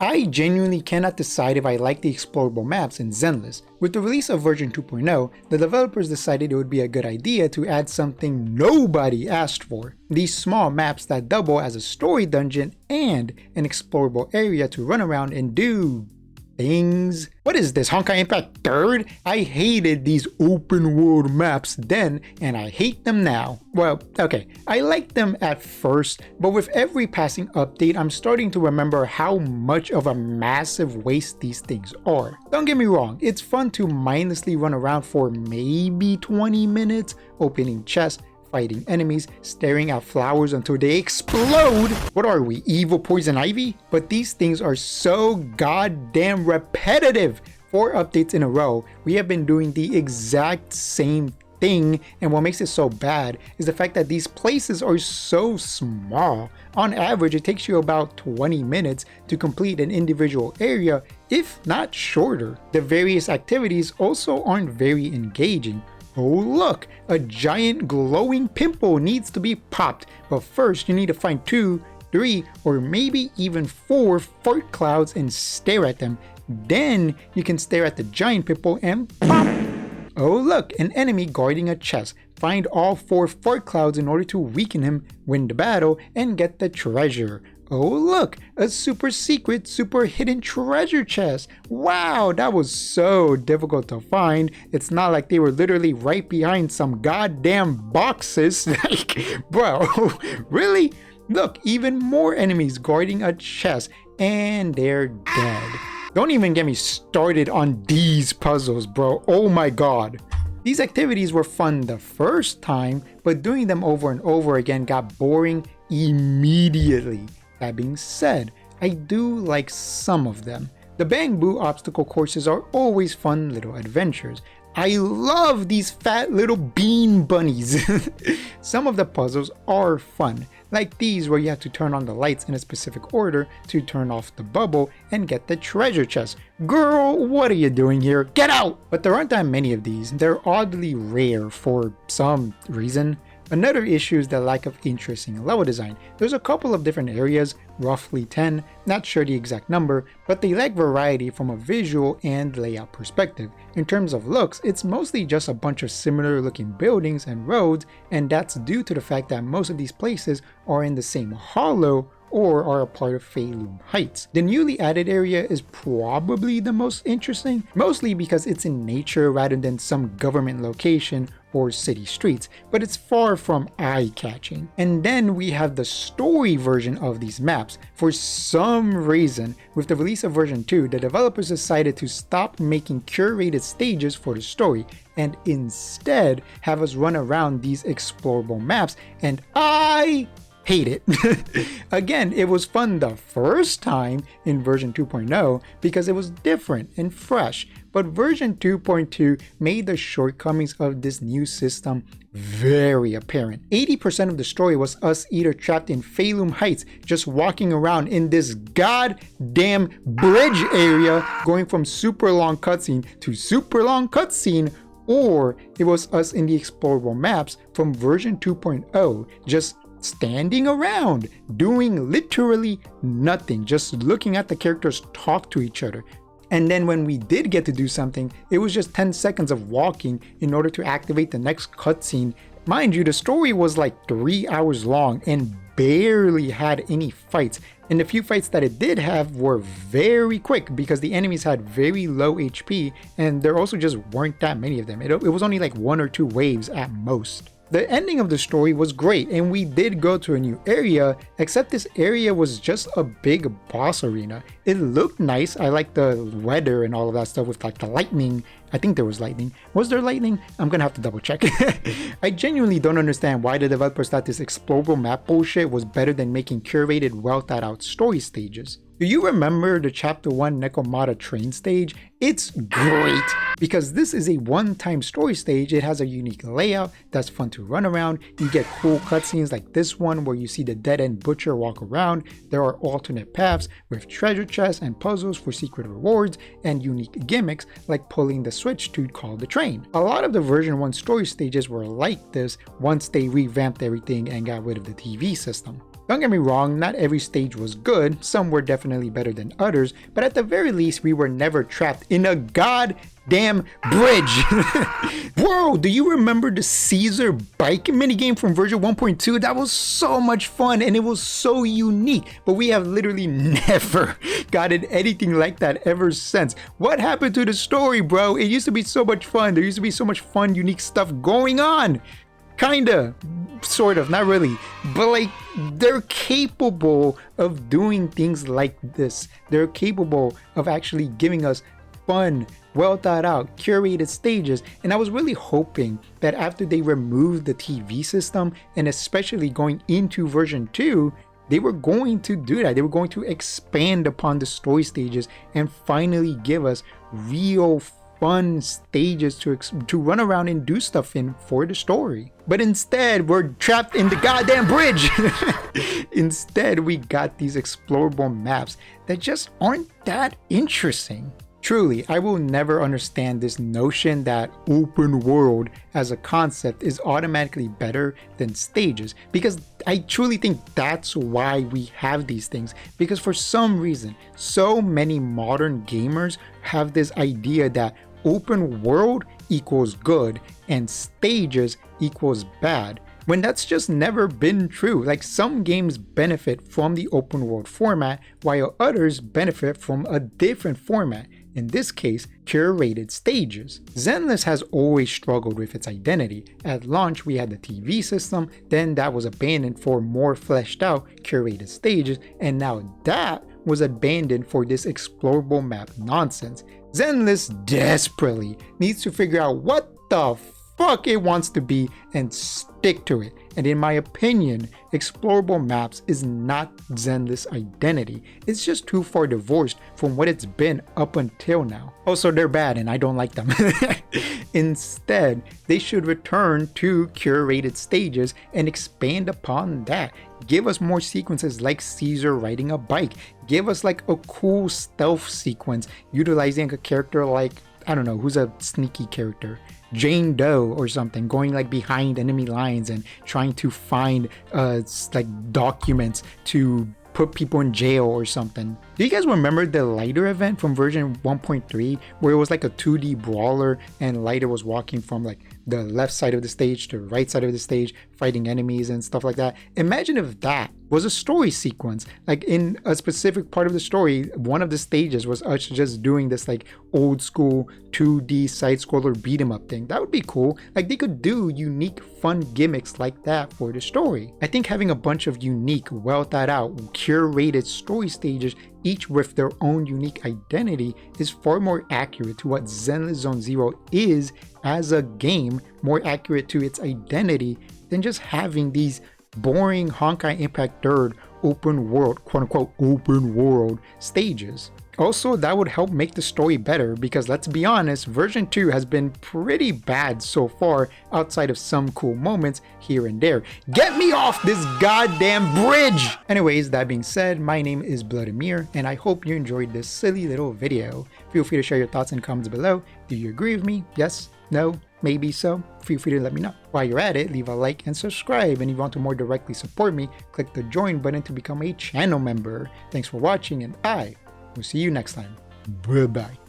I genuinely cannot decide if I like the explorable maps in Zenless. With the release of version 2.0, the developers decided it would be a good idea to add something nobody asked for. These small maps that double as a story dungeon and an explorable area to run around and do things. What is this, Honkai Impact 3rd? I hated these open world maps then, and I hate them now. Well, okay, I liked them at first, but with every passing update, I'm starting to remember how much of a massive waste these things are. Don't get me wrong, it's fun to mindlessly run around for maybe 20 minutes, opening chests, fighting enemies, staring at flowers until they explode. What are we, evil poison ivy? But these things are so goddamn repetitive. 4 updates in a row, we have been doing the exact same thing, and what makes it so bad is the fact that these places are so small. On average, it takes you about 20 minutes to complete an individual area, if not shorter. The various activities also aren't very engaging. Oh look, a giant glowing pimple needs to be popped, but first you need to find 2, 3, or maybe even 4 fart clouds and stare at them. Then you can stare at the giant pimple and pop! Oh look, an enemy guarding a chest. Find all 4 fart clouds in order to weaken him, win the battle, and get the treasure. Oh look, a super secret, super hidden treasure chest. Wow, that was so difficult to find. It's not like they were literally right behind some goddamn boxes. Like, bro, really? Look, even more enemies guarding a chest, and they're dead. Don't even get me started on these puzzles, bro. Oh my god. These activities were fun the first time, but doing them over and over again got boring immediately. That being said, I do like some of them. The bamboo obstacle courses are always fun little adventures. I love these fat little bean bunnies. Some of the puzzles are fun, like these where you have to turn on the lights in a specific order to turn off the bubble and get the treasure chest. Girl, what are you doing here? Get out! But there aren't that many of these. They're oddly rare for some reason. Another issue is the lack of interesting level design. There's a couple of different areas, roughly 10, not sure the exact number, but they lack variety from a visual and layout perspective. In terms of looks, it's mostly just a bunch of similar looking buildings and roads, and that's due to the fact that most of these places are in the same hollow or are a part of Feilum Heights. The newly added area is probably the most interesting, mostly because it's in nature rather than some government location or city streets, but it's far from eye-catching. And then we have the story version of these maps. For some reason, with the release of version 2, the developers decided to stop making curated stages for the story and instead have us run around these explorable maps, and I hate it. Again, it was fun the first time in version 2.0 because it was different and fresh, but version 2.2 made the shortcomings of this new system very apparent. 80% of the story was us either trapped in Feilum Heights, just walking around in this goddamn bridge area, going from super long cutscene to super long cutscene, or it was us in the explorable maps from version 2.0, just standing around, doing literally nothing, just looking at the characters talk to each other. And then when we did get to do something, it was just 10 seconds of walking in order to activate the next cutscene. Mind you, the story was like 3 hours long and barely had any fights, and the few fights that it did have were very quick because the enemies had very low HP and there also just weren't that many of them. It was only like 1 or 2 waves at most. The ending of the story was great, and we did go to a new area, except this area was just a big boss arena. It looked nice. I liked the weather and all of that stuff with like the lightning. I think there was lightning. Was there lightning? I'm gonna have to double check. I genuinely don't understand why the developers thought this explorable map bullshit was better than making curated, well thought out story stages. Do you remember the Chapter 1 Nekomata train stage? It's great because this is a one-time story stage. It has a unique layout that's fun to run around. You get cool cutscenes like this one where you see the dead-end butcher walk around. There are alternate paths with treasure chests and puzzles for secret rewards and unique gimmicks like pulling the switch to call the train. A lot of the version 1 story stages were like this once they revamped everything and got rid of the TV system. Don't get me wrong, not every stage was good, some were definitely better than others, but at the very least we were never trapped in a goddamn bridge. Bro, do you remember the Caesar bike minigame from version 1.2? That was so much fun and it was so unique, but we have literally never gotten anything like that ever since. What happened to the story, bro? It used to be so much fun. There used to be so much fun, unique stuff going on. Kinda, sort of, not really, but like they're capable of doing things like this. They're capable of actually giving us fun, well thought out, curated stages, and I was really hoping that after they removed the TV system, and especially going into version 2, they were going to do that. They were going to expand upon the story stages and finally give us real fun stages to run around and do stuff in for the story. But instead, we're trapped in the goddamn bridge. Instead, we got these explorable maps that just aren't that interesting. Truly, I will never understand this notion that open world as a concept is automatically better than stages, because I truly think that's why we have these things, because for some reason, so many modern gamers have this idea that open world equals good and stages equals bad, when that's just never been true. Like, some games benefit from the open world format while others benefit from a different format. In this case, curated stages. Zenless has always struggled with its identity. At launch, we had the TV system, then that was abandoned for more fleshed out curated stages, and now that was abandoned for this explorable map nonsense. Zenless desperately needs to figure out what the fuck it wants to be and stick to it. And in my opinion, explorable maps is not Zenless' identity. It's just too far divorced from what it's been up until now. Also, they're bad and I don't like them. Instead, they should return to curated stages and expand upon that. Give us more sequences like Caesar riding a bike. Give us like a cool stealth sequence utilizing a character like, I don't know, who's a sneaky character? Jane Doe or something, going like behind enemy lines and trying to find like documents to put people in jail or something. Do you guys remember the Lighter event from version 1.3 where it was like a 2D brawler and Lighter was walking from like the left side of the stage to the right side of the stage fighting enemies and stuff like that? Imagine if that was a story sequence. Like, in a specific part of the story, one of the stages was us just doing this like old school 2D side-scroller beat 'em up thing. That would be cool. Like, they could do unique fun gimmicks like that for the story. I think having a bunch of unique, well thought out, curated story stages, each with their own unique identity, is far more accurate to what Zenless Zone Zero is as a game, more accurate to its identity than just having these boring Honkai Impact 3rd open world, quote unquote open world stages. Also, that would help make the story better, because let's be honest, version 2 has been pretty bad so far outside of some cool moments here and there. Get me off this goddamn bridge! Anyways, that being said, my name is Vladimir, and I hope you enjoyed this silly little video. Feel free to share your thoughts and comments below. Do you agree with me? Yes? No? Maybe so? Feel free to let me know. While you're at it, leave a like and subscribe, and if you want to more directly support me, click the join button to become a channel member. Thanks for watching, and I will see you next time. Bye bye.